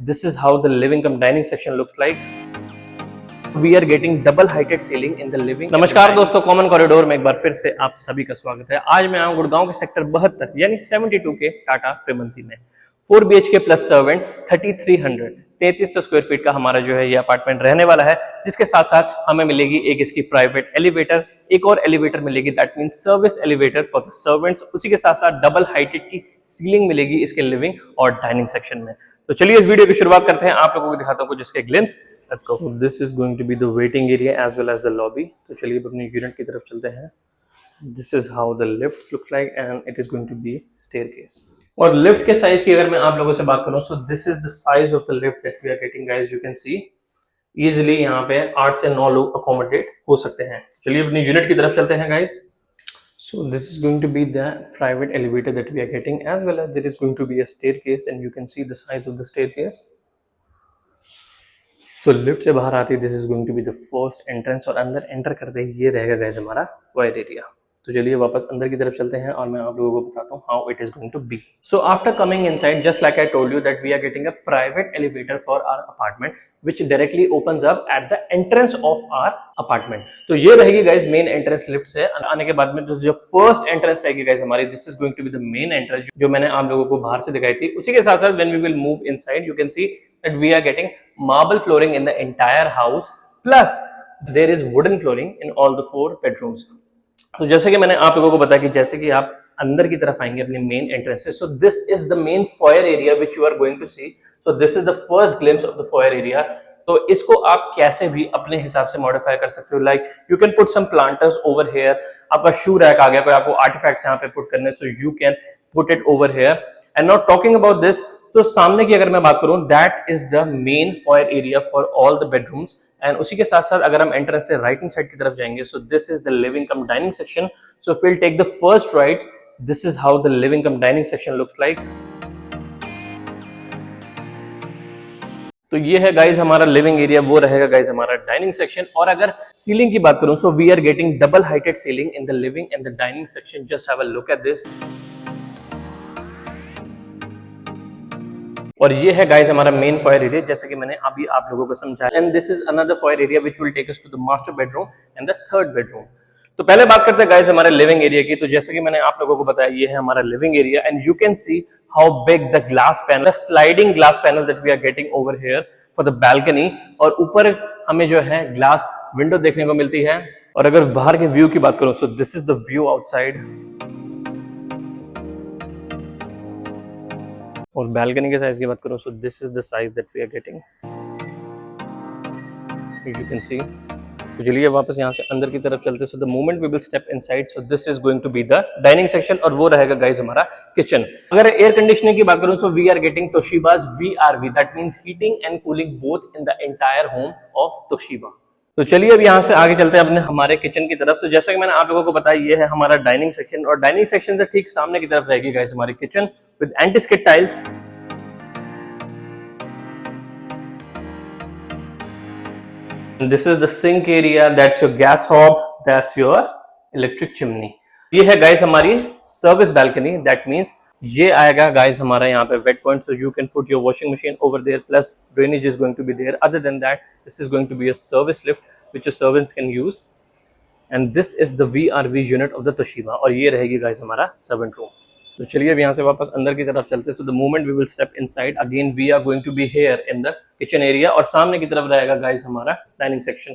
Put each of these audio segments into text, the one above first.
This is how the living cum dining section looks like. We are getting double heighted ceiling in the living. नमस्कार दोस्तों, common corridor में एक बार फिर से आप सभी का स्वागत है। आज मैं आऊँ गुड़गांव के सेक्टर 72 यानी 72 के टाटा प्रेमंती में 4 BHK plus servant 3300 square feet का हमारा जो है ये अपार्टमेंट रहने वाला है, जिसके साथ साथ हमें मिलेगी एक इसकी प्राइवेट एलिवेटर, एक और एलिवेटर मिलेगी, that means service elevator for the servants. उसी के साथ साथ डबल हाइटेड की सीलिंग मिलेगी इसके लिविंग और डाइनिंग सेक्शन में। तो चलिए इस वीडियो की शुरुआत करते हैं, आप लोगों को दिखाता हूँ कुछ इसके glimpse. Let's go. This is going to be the waiting area as well as the lobby. तो चलिए अपनी यूनिट की तरफ चलते हैं। This is how the lift looks like and it is going to be staircase. और lift के size की अगर मैं आप लोगों से बात करूं, so this is the size of the lift that we are getting guys. You can C easily यहाँ पे 8 से 9 लोग अकोमोडेट हो सकते हैं। चलिए अपनी यूनिट की तरफ चलते हैं guys. So this is going to be the private elevator that we are getting, as well as there is going to be a staircase, and you can see the size of the staircase. So lift से बाहर आती, this is going to be the first entrance, और अंदर enter करते ही ये रहेगा guys हमारा foyer area। तो चलिए वापस अंदर की तरफ चलते हैं और मैं आप लोगों को बताता हूँ how it is going to be. So after coming inside, just like I told you that we are getting a private elevator for our apartment, which directly opens up at the entrance of our apartment. तो ये रहेगी guys main entrance lift से आने के बाद में जो first entrance रहेगी गाइस हमारी, this is going to be the main entrance जो मैंने आप लोगों को बाहर से दिखाई थी। उसी के साथ साथ when we will move inside, you can see that we are getting marble flooring in the entire house, plus there is wooden flooring in all the 4 bedrooms. तो जैसे कि मैंने आप लोगों को बताया कि जैसे कि आप अंदर की तरफ आएंगे अपने मेन एंट्रेंस से, so this is the main foyer area which you are going to see. So this is the first glimpse of the foyer area. तो इसको आप कैसे भी अपने हिसाब से मॉडिफाई कर सकते हो, like you can put some planters over here. आपका शू रैक आ गया, कोई आपको आर्टिफैक्ट्स यहाँ पे पुट करने, सो you can put it over here. And not talking about this, तो सामने की अगर मैं बात करूं, that is the main foyer area for all the bedrooms. And उसी के साथ साथ अगर हम एंट्रेंस से राइट हैंड साइड की तरफ जाएंगे, so this is the living cum dining section. So if we will take the first right, this is how the living cum dining section looks like. तो ये है गाइज हमारा living area, वो रहेगा guys हमारा डाइनिंग सेक्शन। और अगर ceiling की बात करूं, so we are getting double heighted ceiling in the living and the dining section. Just have a look at this. और ये है गाइस हमारा मेन फॉयर एरिया, जैसे कि मैंने अभी आप लोगों को समझाया। And this is another foyer area which will take us to the master bedroom and the third bedroom. तो पहले बात करते हैं गाइस हमारे लिविंग एरिया की। तो जैसे कि मैंने आप लोगों को बताया, ये है हमारा living area and you can see how big the glass panel, the sliding glass panel that we are getting over here for the balcony. और ऊपर हमें जो है ग्लास विंडो देखने को मिलती है। और अगर बाहर के व्यू की बात करूं, so this is the view outside. और बैल्कनी के साइज की बात करूं, so this is the size that we are getting, you can see. तो चलिए वापस यहाँ से अंदर की तरफ चलते। So the moment we will step inside, so this is going to be the dining section, और वो रहेगा गाइस हमारा किचन। अगर एयर कंडीशनिंग की बात करूं, so we are getting Toshiba's VRV, that means heating and cooling both in the entire home of Toshiba. तो चलिए अब यहाँ से आगे चलते हैं अपने हमारे किचन की तरफ। तो जैसा कि मैंने आप लोगों को बताया, ये है हमारा डाइनिंग सेक्शन, और डाइनिंग सेक्शन से ठीक सामने की तरफ रहेगी गाइस हमारी kitchen with anti-skid tiles. This is the sink area, that's your gas hob, that's your electric chimney. ये है गाइस हमारी सर्विस बैल्कनी, दैट मींस ये आएगा गाइस हमारा यहाँ पे wet point, so you can put your washing machine over there, plus drainage is going to be there. Other than that, this is going to be a service lift which your servants can use, and this is the VRV unit of the Toshiba. और ये रहेगी guys हमारा servant room. तो चलिए अब यहाँ से वापस अंदर की तरफ चलते हैं। So the moment we will step inside, again we are going to be here in the kitchen area, और सामने की तरफ रहेगा गाइस हमारा डाइनिंग सेक्शन।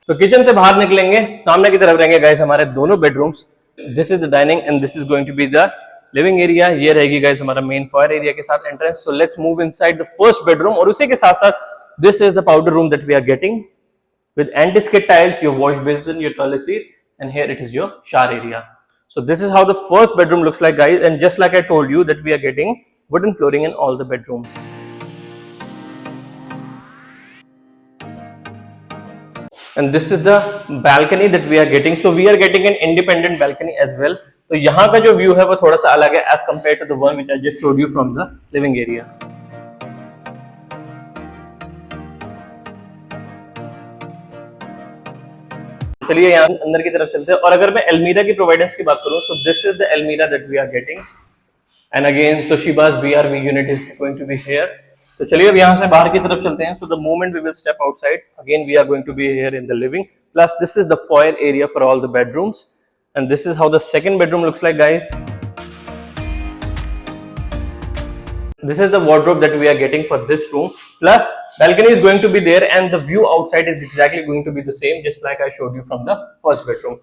तो किचन से बाहर निकलेंगे, सामने की तरफ रहेंगे गाइस हमारे दोनों bedrooms. This is the dining and this is going to be the living area. ये रहेगी गाइस हमारा मेन फॉयर एरिया के साथ entrance. So let's move inside the first bedroom, और उसी के साथ साथ this is the powder room that we are getting with anti-skid tiles, your wash basin, your toilet seat, and here it is your shower area. So this is how the first bedroom looks like guys, and just like I told you that we are getting wooden flooring in all the bedrooms. And this is the balcony that we are getting. So we are getting an independent balcony as well. तो यहाँ का जो view है वो थोड़ा सा अलग है as compared to the one which I just showed you from the living area. चलिए यहाँ अंदर की तरफ चलते हैं। और अगर मैं अलमीरा की प्रोवाइडेंस की बात करूं, सो दिस इज द अलमीरा that we are getting, and again Toshiba's VRV unit is going to be here. तो चलिए अब यहाँ से बाहर की तरफ चलते हैं. So the moment we will step outside, again we are going to be here in the living. Plus this is the foyer area for all the bedrooms, and this is how the second bedroom looks like, guys. This is the wardrobe that we are getting for this room. Plus balcony is going to be there, and the view outside is exactly going to be the same, just like I showed you from the first bedroom.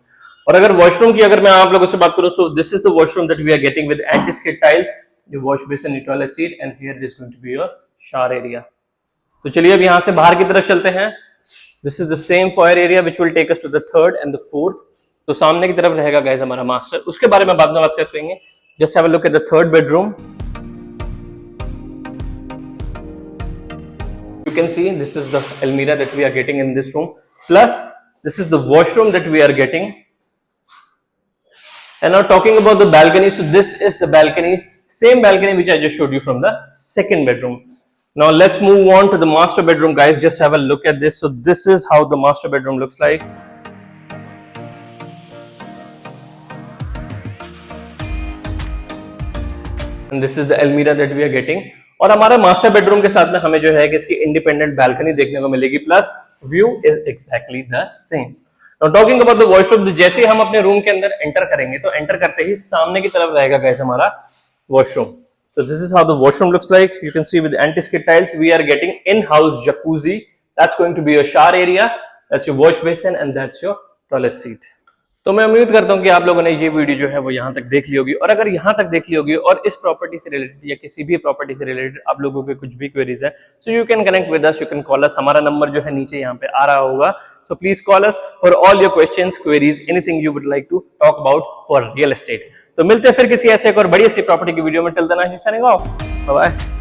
और अगर washroom की अगर मैं आप लोगों से बात करूं, so this is the washroom that we are getting with anti-skid tiles, the wash basin, the toilet seat, and here is going to be your shower area. तो चलिए अब यहाँ से बाहर की तरफ चलते हैं. This is the same foyer area which will take us to the third and the fourth. तो सामने की तरफ रहेगा गाइस हमारा मास्टर, उसके बारे में बाद में बात करेंगे. Just have a look at the third bedroom. You can see this is the almirah that we are getting in this room. Plus this is the washroom that we are getting. And now talking about the balcony, so this is the balcony, same balcony which I just showed you from the second bedroom. Now let's move on to the master bedroom, guys. Just have a look at this. So this is how the master bedroom looks like. And this is the almirah that we are getting. और हमारा master bedroom के साथ में हमें जो है कि इसकी इंडिपेंडेंट बालकनी देखने को मिलेगी, plus view is exactly the same. Now talking about the washroom, जैसे ही हम अपने रूम के अंदर एंटर करेंगे तो एंटर करते ही सामने की तरफ रहेगा गाइस हमारा washroom. So this is how the washroom looks like. You can see with anti-skid tiles we are getting in-house jacuzzi. That's going to be your shower area, that's your wash basin, and that's your toilet seat. तो मैं उम्मीद करता हूँ कि आप लोगों ने ये वीडियो जो है वो यहाँ तक देख ली होगी. और अगर यहाँ तक देख ली होगी और इस प्रॉपर्टी से रिलेटेड या किसी भी प्रॉपर्टी से रिलेटेड आप लोगों के कुछ भी क्वेरीज है, सो you can connect with us, you can call अस. हमारा नंबर जो है नीचे यहाँ पे आ रहा होगा. So please call us for all your questions, queries, anything you would like to talk about for real estate. तो मिलते हैं फिर किसी ऐसे एक और बड़ी सी प्रॉपर्टी की वीडियो में. Till then I am signing off. Bye bye.